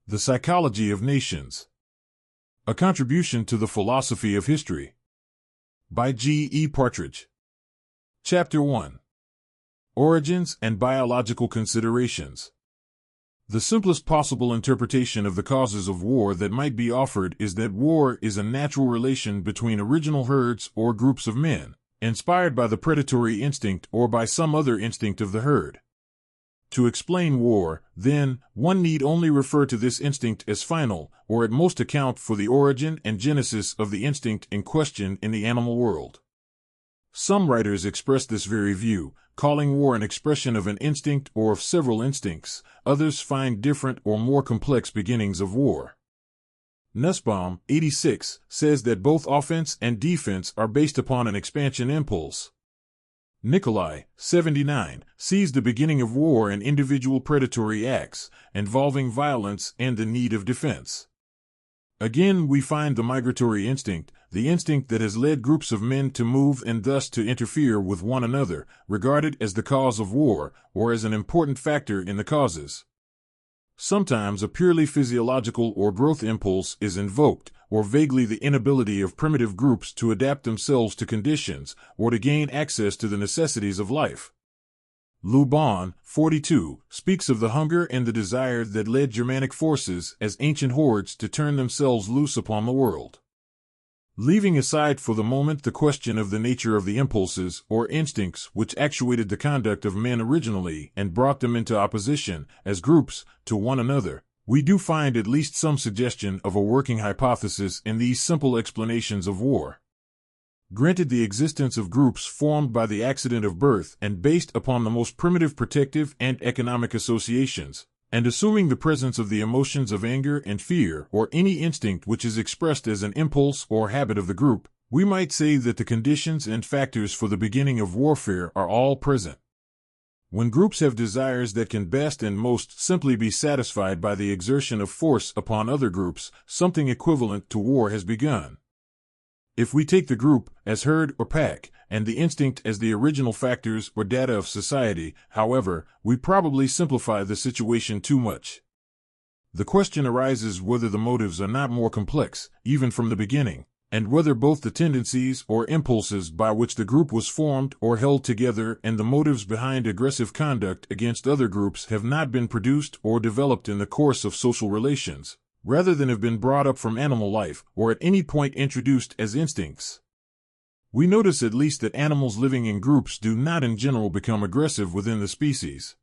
The Psychology of Nations. A Contribution to the Philosophy of History. By G. E. Partridge. Chapter 1. Origins and Biological Considerations. The simplest possible interpretation of the causes of war that might be offered is that war is a natural relation between original herds or groups of men, inspired by the predatory instinct or by some other instinct of the herd. To explain war, then, one need only refer to this instinct as final, or at most account for the origin and genesis of the instinct in question in the animal world. Some writers express this very view, calling war an expression of an instinct or of several instincts. Others find different or more complex beginnings of war. Nussbaum, 86, says that both offense and defense are based upon an expansion impulse. Nikolai, 79, sees the beginning of war in individual predatory acts, involving violence and the need of defense. Again, we find the migratory instinct, the instinct that has led groups of men to move and thus to interfere with one another, regarded as the cause of war, or as an important factor in the causes. Sometimes a purely physiological or growth impulse is invoked, or vaguely the inability of primitive groups to adapt themselves to conditions, or to gain access to the necessities of life. Lubon, 42, speaks of the hunger and the desire that led Germanic forces as ancient hordes to turn themselves loose upon the world. Leaving aside for the moment the question of the nature of the impulses or instincts which actuated the conduct of men originally and brought them into opposition, as groups, to one another, we do find at least some suggestion of a working hypothesis in these simple explanations of war. Granted the existence of groups formed by the accident of birth and based upon the most primitive protective and economic associations, and assuming the presence of the emotions of anger and fear or any instinct which is expressed as an impulse or habit of the group, we might say that the conditions and factors for the beginning of warfare are all present. When groups have desires that can best and most simply be satisfied by the exertion of force upon other groups, something equivalent to war has begun. If we take the group as herd or pack, and the instinct as the original factors or data of society, however, we probably simplify the situation too much. The question arises whether the motives are not more complex, even from the beginning, and whether both the tendencies or impulses by which the group was formed or held together and the motives behind aggressive conduct against other groups have not been produced or developed in the course of social relations, rather than have been brought up from animal life or at any point introduced as instincts. We notice at least that animals living in groups do not in general become aggressive within the species.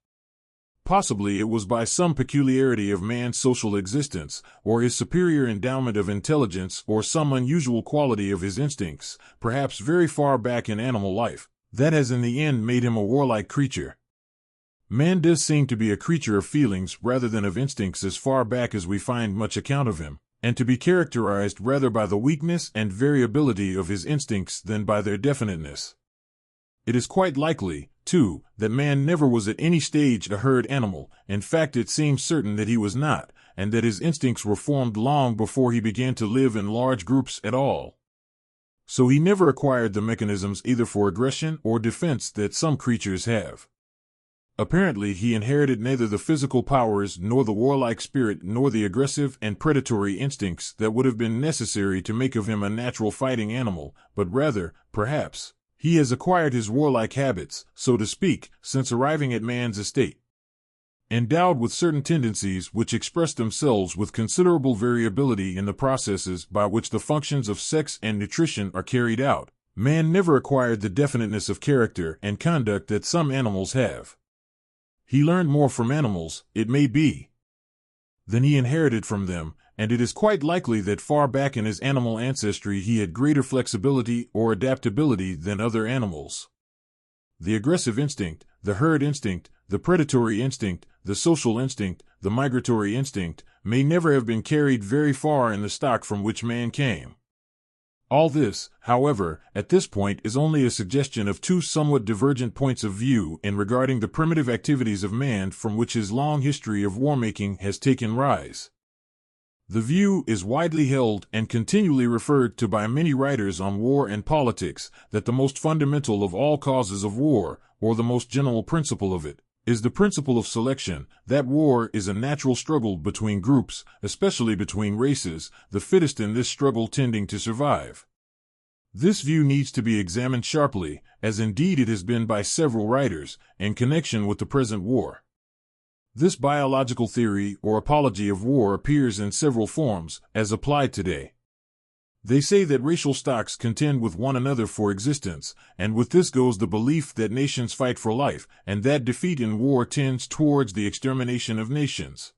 Possibly it was by some peculiarity of man's social existence, or his superior endowment of intelligence, or some unusual quality of his instincts, perhaps very far back in animal life, that has in the end made him a warlike creature. Man does seem to be a creature of feelings rather than of instincts as far back as we find much account of him, and to be characterized rather by the weakness and variability of his instincts than by their definiteness. It is quite likely, too, that man never was at any stage a herd animal. In fact, it seems certain that he was not, and that his instincts were formed long before he began to live in large groups at all. So he never acquired the mechanisms either for aggression or defense that some creatures have. Apparently he inherited neither the physical powers nor the warlike spirit nor the aggressive and predatory instincts that would have been necessary to make of him a natural fighting animal, but rather, perhaps, he has acquired his warlike habits, so to speak, since arriving at man's estate. Endowed with certain tendencies which express themselves with considerable variability in the processes by which the functions of sex and nutrition are carried out, man never acquired the definiteness of character and conduct that some animals have. He learned more from animals, it may be, than he inherited from them, and it is quite likely that far back in his animal ancestry he had greater flexibility or adaptability than other animals. The aggressive instinct, the herd instinct, the predatory instinct, the social instinct, the migratory instinct, may never have been carried very far in the stock from which man came. All this, however, at this point is only a suggestion of two somewhat divergent points of view in regarding the primitive activities of man from which his long history of war-making has taken rise. The view is widely held and continually referred to by many writers on war and politics that the most fundamental of all causes of war, or the most general principle of it, is the principle of selection, that war is a natural struggle between groups, especially between races, the fittest in this struggle tending to survive. This view needs to be examined sharply, as indeed it has been by several writers, in connection with the present war. This biological theory or apology of war appears in several forms, as applied today. They say that racial stocks contend with one another for existence, and with this goes the belief that nations fight for life, and that defeat in war tends towards the extermination of nations.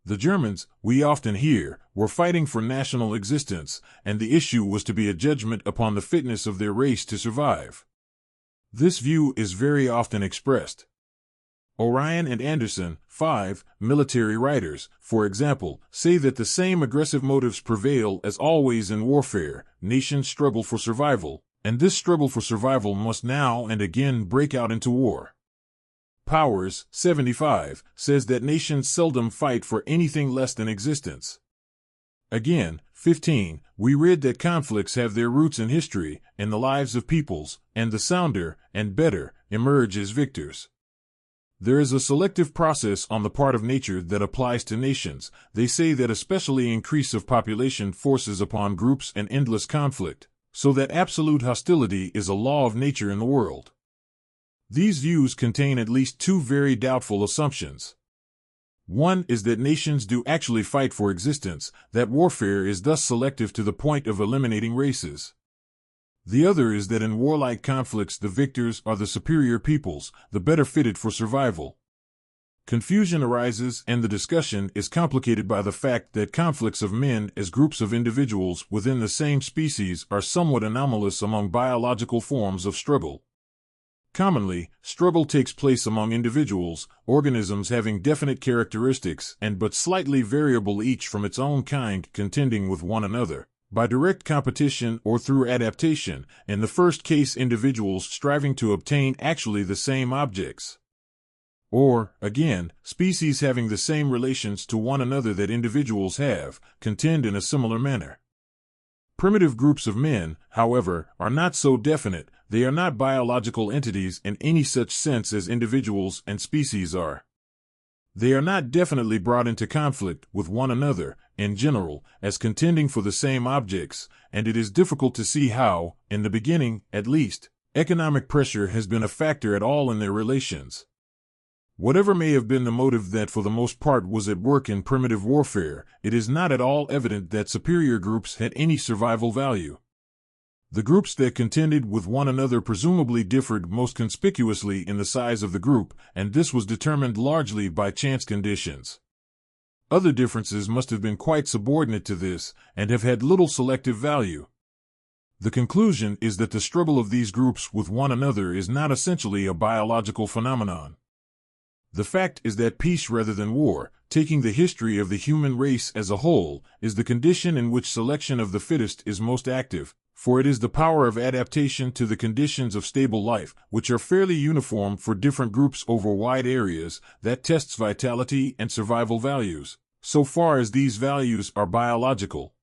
The Germans, we often hear, were fighting for national existence, and the issue was to be a judgment upon the fitness of their race to survive. This view is very often expressed. Orion and Anderson, 5 military writers, for example, say that the same aggressive motives prevail as always in warfare. Nations struggle for survival, and this struggle for survival must now and again break out into war. Powers, 75, says that nations seldom fight for anything less than existence. Again, 15, we read that conflicts have their roots in history, in the lives of peoples, and the sounder and better emerge as victors. There is a selective process on the part of nature that applies to nations. They say that especially increase of population forces upon groups an endless conflict, so that absolute hostility is a law of nature in the world. These views contain at least two very doubtful assumptions. One is that nations do actually fight for existence, that warfare is thus selective to the point of eliminating races. The other is that in warlike conflicts the victors are the superior peoples, the better fitted for survival. Confusion arises, and the discussion is complicated by the fact that conflicts of men as groups of individuals within the same species are somewhat anomalous among biological forms of struggle. Commonly, struggle takes place among individuals, organisms having definite characteristics and but slightly variable each from its own kind contending with one another, by direct competition or through adaptation, in the first case individuals striving to obtain actually the same objects. Or, again, species having the same relations to one another that individuals have, contend in a similar manner. Primitive groups of men, however, are not so definite. They are not biological entities in any such sense as individuals and species are. They are not definitely brought into conflict with one another, in general, as contending for the same objects, and it is difficult to see how, in the beginning, at least, economic pressure has been a factor at all in their relations. Whatever may have been the motive that for the most part was at work in primitive warfare, it is not at all evident that superior groups had any survival value. The groups that contended with one another presumably differed most conspicuously in the size of the group, and this was determined largely by chance conditions. Other differences must have been quite subordinate to this, and have had little selective value. The conclusion is that the struggle of these groups with one another is not essentially a biological phenomenon. The fact is that peace rather than war, taking the history of the human race as a whole, is the condition in which selection of the fittest is most active, for it is the power of adaptation to the conditions of stable life, which are fairly uniform for different groups over wide areas, that tests vitality and survival values, so far as these values are biological.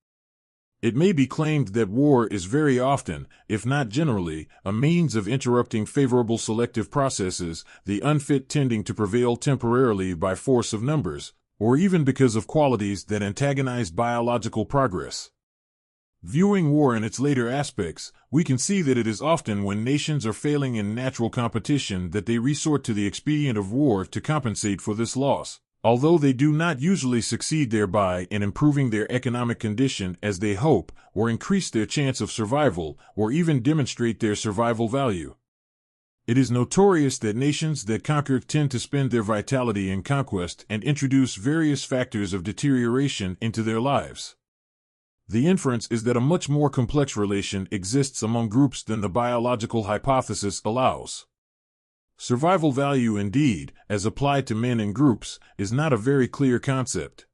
It may be claimed that war is very often, if not generally, a means of interrupting favorable selective processes, the unfit tending to prevail temporarily by force of numbers, or even because of qualities that antagonize biological progress. Viewing war in its later aspects, we can see that it is often when nations are failing in natural competition that they resort to the expedient of war to compensate for this loss, although they do not usually succeed thereby in improving their economic condition as they hope, or increase their chance of survival, or even demonstrate their survival value. It is notorious that nations that conquer tend to spend their vitality in conquest and introduce various factors of deterioration into their lives. The inference is that a much more complex relation exists among groups than the biological hypothesis allows. Survival value, indeed, as applied to men and groups, is not a very clear concept.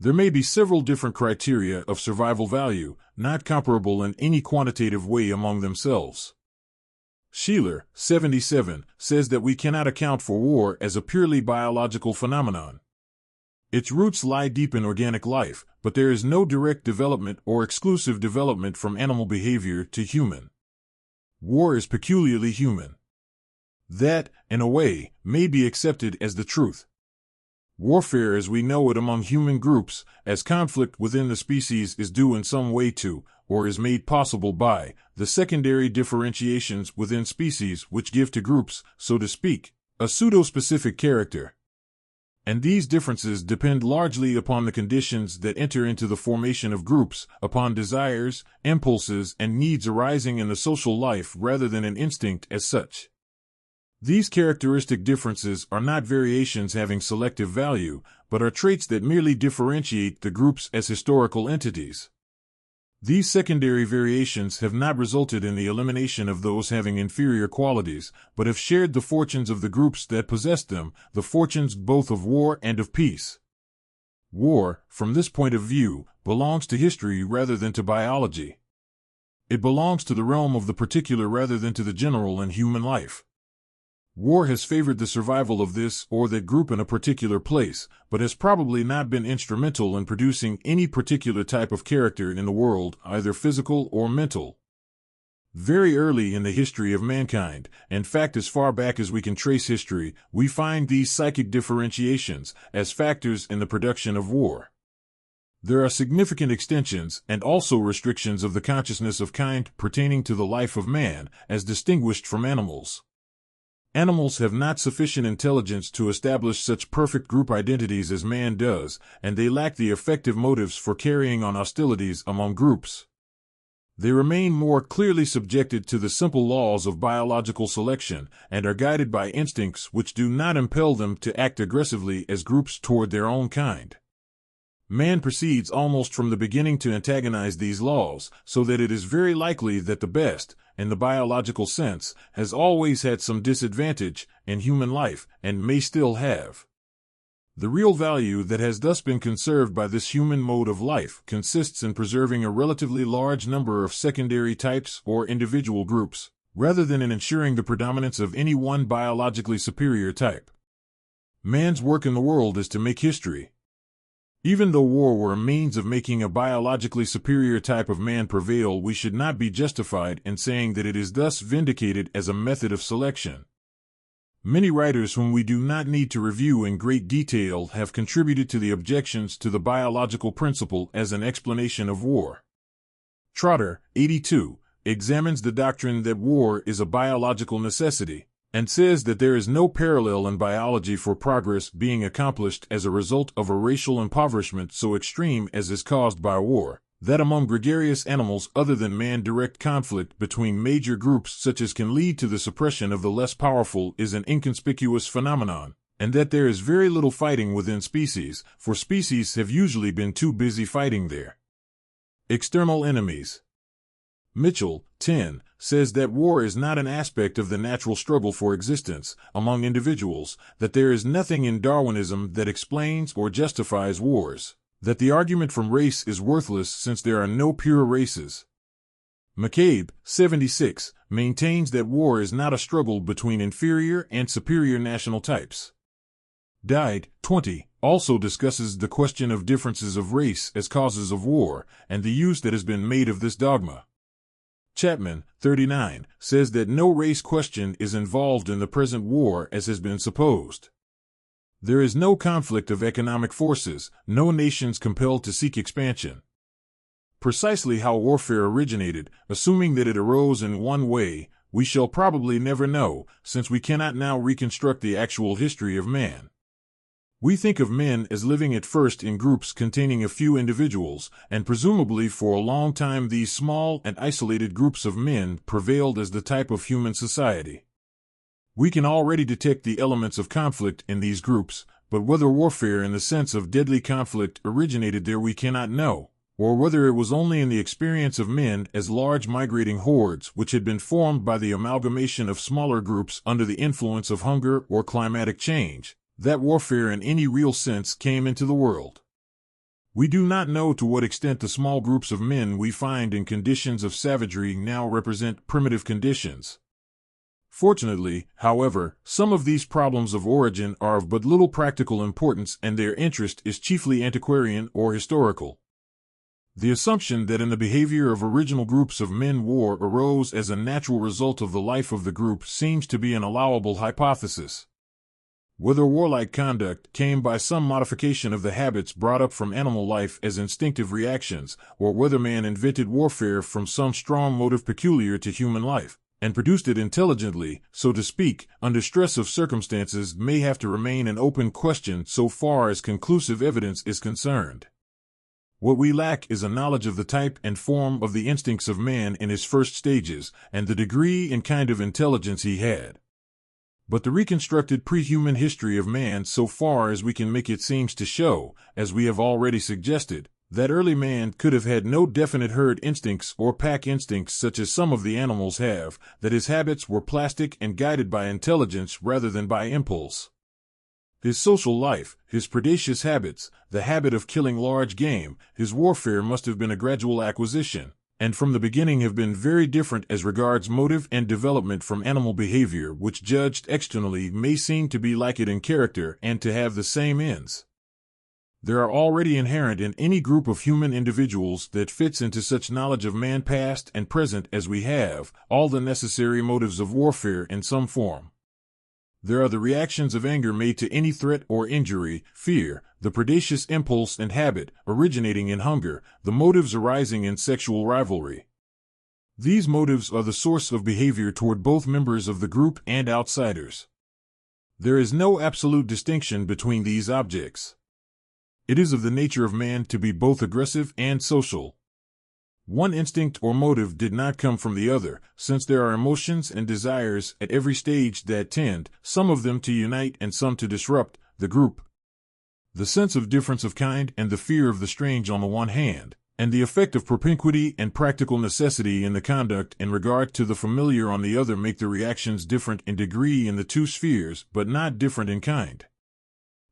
There may be several different criteria of survival value, not comparable in any quantitative way among themselves. Sheeler, 77, says that we cannot account for war as a purely biological phenomenon. Its roots lie deep in organic life, but there is no direct development or exclusive development from animal behavior to human. War is peculiarly human. That, in a way, may be accepted as the truth. Warfare as we know it among human groups, as conflict within the species, is due in some way to, or is made possible by, the secondary differentiations within species which give to groups, so to speak, a pseudo-specific character. And these differences depend largely upon the conditions that enter into the formation of groups, upon desires, impulses, and needs arising in the social life rather than an instinct as such. These characteristic differences are not variations having selective value, but are traits that merely differentiate the groups as historical entities. These secondary variations have not resulted in the elimination of those having inferior qualities, but have shared the fortunes of the groups that possessed them, the fortunes both of war and of peace. War, from this point of view, belongs to history rather than to biology. It belongs to the realm of the particular rather than to the general in human life. War has favored the survival of this or that group in a particular place, but has probably not been instrumental in producing any particular type of character in the world, either physical or mental. Very early in the history of mankind, in fact as far back as we can trace history, we find these psychic differentiations as factors in the production of war. There are significant extensions and also restrictions of the consciousness of kind pertaining to the life of man, as distinguished from animals. Animals have not sufficient intelligence to establish such perfect group identities as man does, and they lack the effective motives for carrying on hostilities among groups. They remain more clearly subjected to the simple laws of biological selection, and are guided by instincts which do not impel them to act aggressively as groups toward their own kind. Man proceeds almost from the beginning to antagonize these laws, so that it is very likely that the best, in the biological sense, has always had some disadvantage in human life, and may still have. The real value that has thus been conserved by this human mode of life consists in preserving a relatively large number of secondary types or individual groups, rather than in ensuring the predominance of any one biologically superior type. Man's work in the world is to make history. Even though war were a means of making a biologically superior type of man prevail, we should not be justified in saying that it is thus vindicated as a method of selection. Many writers whom we do not need to review in great detail have contributed to the objections to the biological principle as an explanation of war. Trotter, 82, examines the doctrine that war is a biological necessity, and says that there is no parallel in biology for progress being accomplished as a result of a racial impoverishment so extreme as is caused by war, that among gregarious animals other than man direct conflict between major groups such as can lead to the suppression of the less powerful is an inconspicuous phenomenon, and that there is very little fighting within species, for species have usually been too busy fighting there. External enemies. Mitchell, 10, says that war is not an aspect of the natural struggle for existence among individuals, that there is nothing in Darwinism that explains or justifies wars, that the argument from race is worthless since there are no pure races. McCabe, 76, maintains that war is not a struggle between inferior and superior national types. Died, 20, also discusses the question of differences of race as causes of war, and the use that has been made of this dogma. Chapman, 39, says that no race question is involved in the present war as has been supposed. There is no conflict of economic forces, no nations compelled to seek expansion. Precisely how warfare originated, assuming that it arose in one way, we shall probably never know, since we cannot now reconstruct the actual history of man. We think of men as living at first in groups containing a few individuals, and presumably for a long time these small and isolated groups of men prevailed as the type of human society. We can already detect the elements of conflict in these groups, but whether warfare in the sense of deadly conflict originated there we cannot know, or whether it was only in the experience of men as large migrating hordes which had been formed by the amalgamation of smaller groups under the influence of hunger or climatic change, that warfare in any real sense came into the world. We do not know to what extent the small groups of men we find in conditions of savagery now represent primitive conditions. Fortunately, however, some of these problems of origin are of but little practical importance and their interest is chiefly antiquarian or historical. The assumption that in the behavior of original groups of men war arose as a natural result of the life of the group seems to be an allowable hypothesis. Whether warlike conduct came by some modification of the habits brought up from animal life as instinctive reactions, or whether man invented warfare from some strong motive peculiar to human life, and produced it intelligently, so to speak, under stress of circumstances may have to remain an open question so far as conclusive evidence is concerned. What we lack is a knowledge of the type and form of the instincts of man in his first stages, and the degree and kind of intelligence he had. But the reconstructed pre-human history of man so far as we can make it seems to show, as we have already suggested, that early man could have had no definite herd instincts or pack instincts such as some of the animals have, that his habits were plastic and guided by intelligence rather than by impulse. His social life, his predaceous habits, the habit of killing large game, his warfare must have been a gradual acquisition, and from the beginning have been very different as regards motive and development from animal behavior, which judged externally may seem to be like it in character and to have the same ends. There are already inherent in any group of human individuals that fits into such knowledge of man past and present as we have, all the necessary motives of warfare in some form. There are the reactions of anger made to any threat or injury, fear, the predaceous impulse and habit, originating in hunger, the motives arising in sexual rivalry. These motives are the source of behavior toward both members of the group and outsiders. There is no absolute distinction between these objects. It is of the nature of man to be both aggressive and social. One instinct or motive did not come from the other, since there are emotions and desires at every stage that tend, some of them to unite and some to disrupt, the group. The sense of difference of kind and the fear of the strange on the one hand, and the effect of propinquity and practical necessity in the conduct in regard to the familiar on the other make the reactions different in degree in the two spheres, but not different in kind.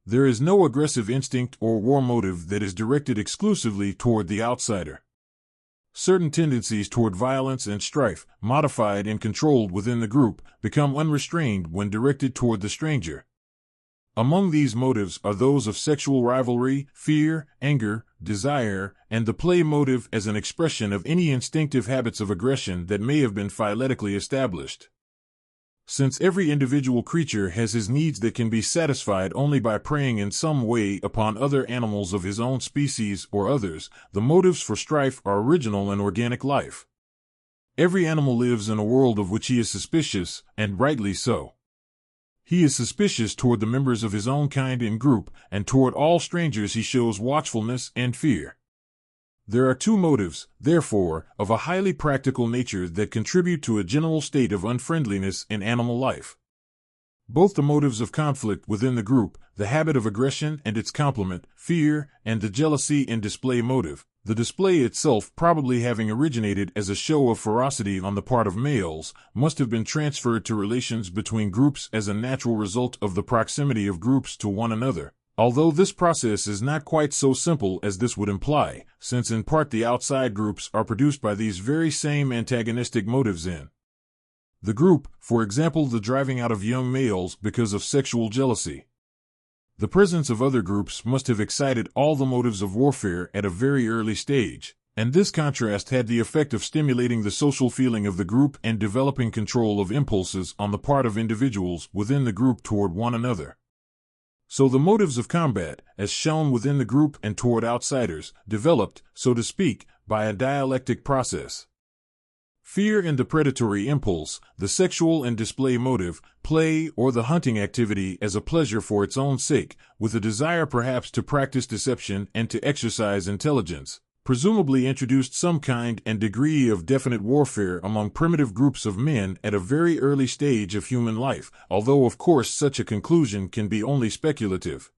There is no aggressive instinct or war motive that is directed exclusively toward the outsider. Certain tendencies toward violence and strife, modified and controlled within the group, become unrestrained when directed toward the stranger. Among these motives are those of sexual rivalry, fear, anger, desire, and the play motive as an expression of any instinctive habits of aggression that may have been phyletically established. Since every individual creature has his needs that can be satisfied only by preying in some way upon other animals of his own species or others, the motives for strife are original in organic life. Every animal lives in a world of which he is suspicious, and rightly so. He is suspicious toward the members of his own kind and group, and toward all strangers he shows watchfulness and fear. There are two motives, therefore, of a highly practical nature that contribute to a general state of unfriendliness in animal life. Both the motives of conflict within the group, the habit of aggression and its complement, fear, and the jealousy and display motive, the display itself probably having originated as a show of ferocity on the part of males, must have been transferred to relations between groups as a natural result of the proximity of groups to one another. Although this process is not quite so simple as this would imply, since in part the outside groups are produced by these very same antagonistic motives in the group, for example the driving out of young males because of sexual jealousy. The presence of other groups must have excited all the motives of warfare at a very early stage, and this contrast had the effect of stimulating the social feeling of the group and developing control of impulses on the part of individuals within the group toward one another. So the motives of combat, as shown within the group and toward outsiders, developed, so to speak, by a dialectic process. Fear and the predatory impulse, the sexual and display motive, play or the hunting activity as a pleasure for its own sake, with a desire perhaps to practice deception and to exercise intelligence, presumably introduced some kind and degree of definite warfare among primitive groups of men at a very early stage of human life, although of course such a conclusion can be only speculative.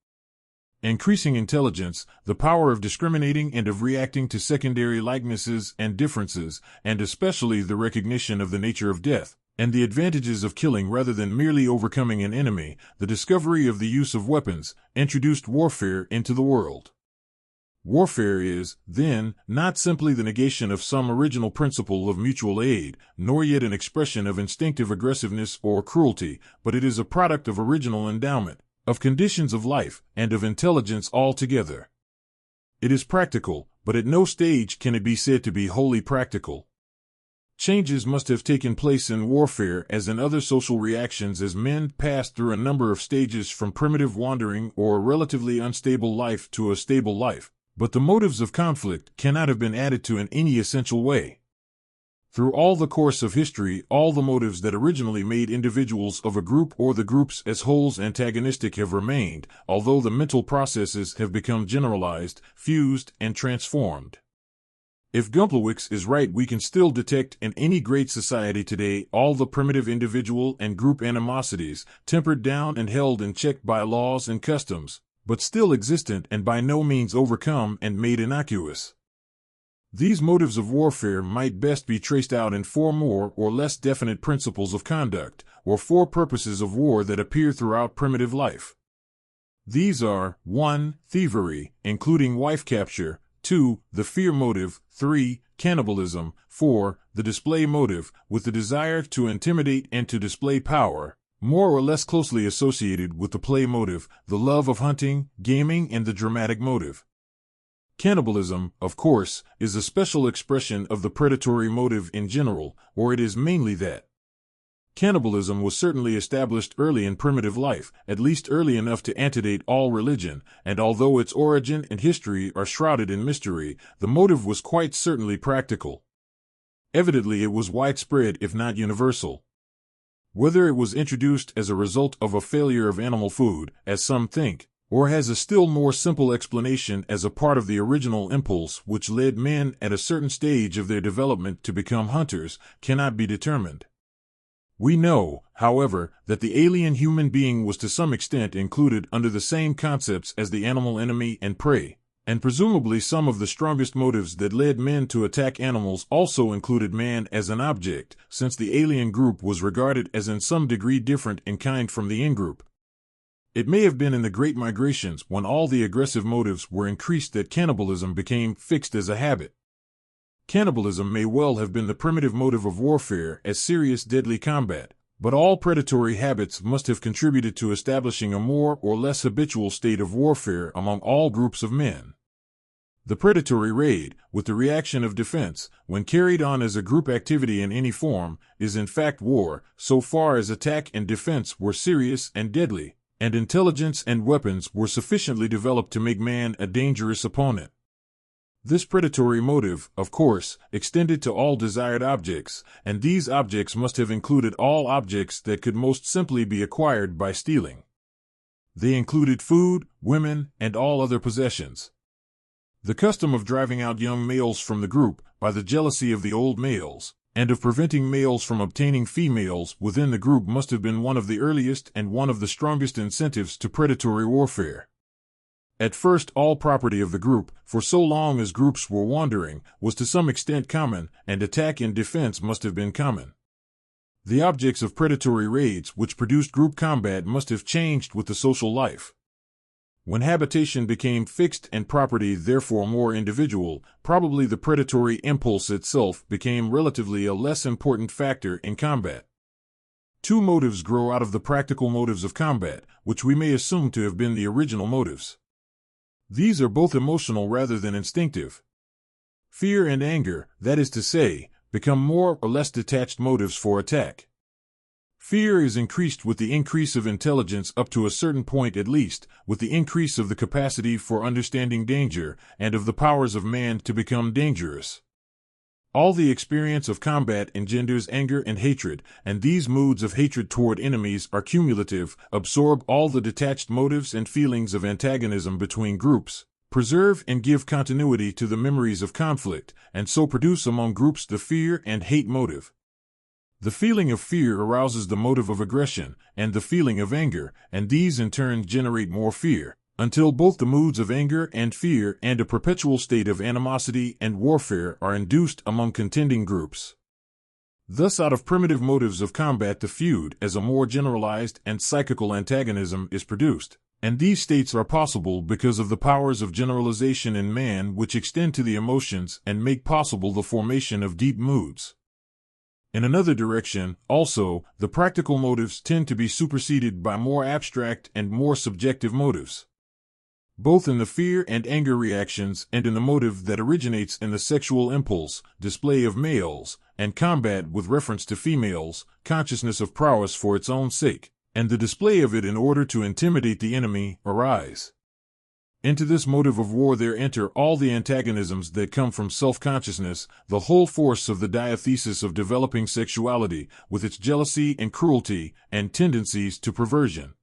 Increasing intelligence, the power of discriminating and of reacting to secondary likenesses and differences, and especially the recognition of the nature of death, and the advantages of killing rather than merely overcoming an enemy, the discovery of the use of weapons, introduced warfare into the world. Warfare is, then, not simply the negation of some original principle of mutual aid, nor yet an expression of instinctive aggressiveness or cruelty, but it is a product of original endowment, of conditions of life, and of intelligence altogether. It is practical, but at no stage can it be said to be wholly practical. Changes must have taken place in warfare as in other social reactions as men passed through a number of stages from primitive wandering or a relatively unstable life to a stable life, but the motives of conflict cannot have been added to in any essential way. Through all the course of history, all the motives that originally made individuals of a group or the groups as wholes antagonistic have remained, although the mental processes have become generalized, fused, and transformed. If Gumplewicz is right, we can still detect in any great society today all the primitive individual and group animosities, tempered down and held in check by laws and customs, but still existent and by no means overcome and made innocuous. These motives of warfare might best be traced out in four more or less definite principles of conduct, or four purposes of war that appear throughout primitive life. These are 1. Thievery, including wife capture; 2. The fear motive; 3. Cannibalism; 4. The display motive, with the desire to intimidate and to display power, more or less closely associated with the play motive, the love of hunting, gaming, and the dramatic motive. Cannibalism, of course, is a special expression of the predatory motive in general, or it is mainly that. Cannibalism was certainly established early in primitive life, at least early enough to antedate all religion, and although its origin and history are shrouded in mystery, the motive was quite certainly practical. Evidently it was widespread if not universal. Whether it was introduced as a result of a failure of animal food, as some think, or has a still more simple explanation as a part of the original impulse which led men at a certain stage of their development to become hunters, cannot be determined. We know, however, that the alien human being was to some extent included under the same concepts as the animal enemy and prey, and presumably some of the strongest motives that led men to attack animals also included man as an object, since the alien group was regarded as in some degree different in kind from the in-group. It may have been in the Great Migrations, when all the aggressive motives were increased, that cannibalism became fixed as a habit. Cannibalism may well have been the primitive motive of warfare as serious deadly combat, but all predatory habits must have contributed to establishing a more or less habitual state of warfare among all groups of men. The predatory raid, with the reaction of defense, when carried on as a group activity in any form, is in fact war, so far as attack and defense were serious and deadly, and intelligence and weapons were sufficiently developed to make man a dangerous opponent. This predatory motive, of course, extended to all desired objects, and these objects must have included all objects that could most simply be acquired by stealing. They included food, women, and all other possessions. The custom of driving out young males from the group, by the jealousy of the old males, and of preventing males from obtaining females within the group must have been one of the earliest and one of the strongest incentives to predatory warfare. At first, all property of the group, for so long as groups were wandering, was to some extent common, and attack and defense must have been common. The objects of predatory raids which produced group combat must have changed with the social life. When habitation became fixed and property therefore more individual, probably the predatory impulse itself became relatively a less important factor in combat. Two motives grow out of the practical motives of combat, which we may assume to have been the original motives. These are both emotional rather than instinctive. Fear and anger, that is to say, become more or less detached motives for attack. Fear is increased with the increase of intelligence up to a certain point, at least, with the increase of the capacity for understanding danger, and of the powers of man to become dangerous. All the experience of combat engenders anger and hatred, and these moods of hatred toward enemies are cumulative, absorb all the detached motives and feelings of antagonism between groups, preserve and give continuity to the memories of conflict, and so produce among groups the fear and hate motive. The feeling of fear arouses the motive of aggression, and the feeling of anger, and these in turn generate more fear, until both the moods of anger and fear and a perpetual state of animosity and warfare are induced among contending groups. Thus out of primitive motives of combat the feud as a more generalized and psychical antagonism is produced, and these states are possible because of the powers of generalization in man which extend to the emotions and make possible the formation of deep moods. In another direction, also, the practical motives tend to be superseded by more abstract and more subjective motives. both in the fear and anger reactions and in the motive that originates in the sexual impulse, display of males, and combat with reference to females, consciousness of prowess for its own sake, and the display of it in order to intimidate the enemy, arise. Into this motive of war there enter all the antagonisms that come from self-consciousness, the whole force of the diathesis of developing sexuality, with its jealousy and cruelty, and tendencies to perversion.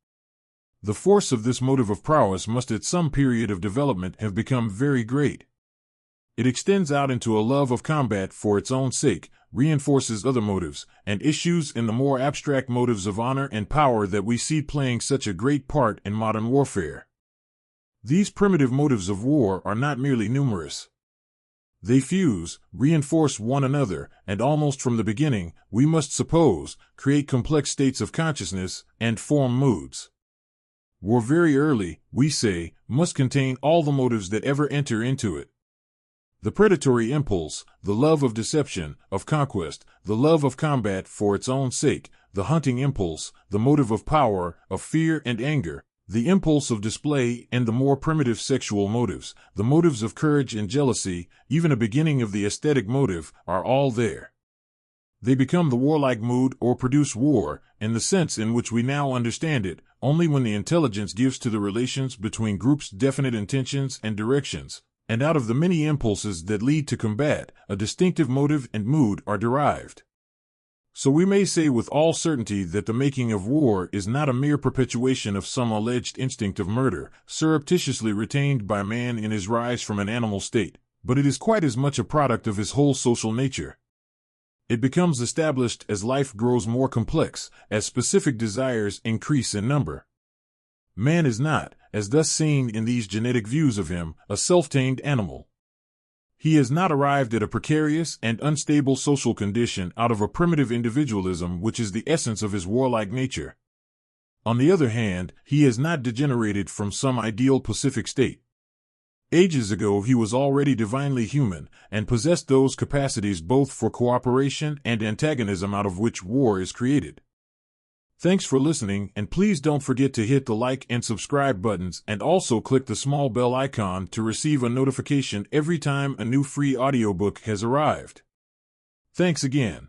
The force of this motive of prowess must at some period of development have become very great. It extends out into a love of combat for its own sake, reinforces other motives, and issues in the more abstract motives of honor and power that we see playing such a great part in modern warfare. These primitive motives of war are not merely numerous. They fuse, reinforce one another, and almost from the beginning, we must suppose, create complex states of consciousness and form moods. War very early, we say, must contain all the motives that ever enter into it. The predatory impulse, the love of deception, of conquest, the love of combat for its own sake, the hunting impulse, the motive of power, of fear and anger, the impulse of display and the more primitive sexual motives, the motives of courage and jealousy, even a beginning of the aesthetic motive, are all there. They become the warlike mood or produce war, in the sense in which we now understand it, only when the intelligence gives to the relations between groups definite intentions and directions, and out of the many impulses that lead to combat, a distinctive motive and mood are derived. So we may say with all certainty that the making of war is not a mere perpetuation of some alleged instinct of murder, surreptitiously retained by man in his rise from an animal state, but it is quite as much a product of his whole social nature. It becomes established as life grows more complex, as specific desires increase in number. Man is not, as thus seen in these genetic views of him, a self-tamed animal. He has not arrived at a precarious and unstable social condition out of a primitive individualism which is the essence of his warlike nature. On the other hand, he has not degenerated from some ideal pacific state. Ages ago he was already divinely human, and possessed those capacities both for cooperation and antagonism out of which war is created. Thanks for listening, and please don't forget to hit the like and subscribe buttons and also click the small bell icon to receive a notification every time a new free audiobook has arrived. Thanks again.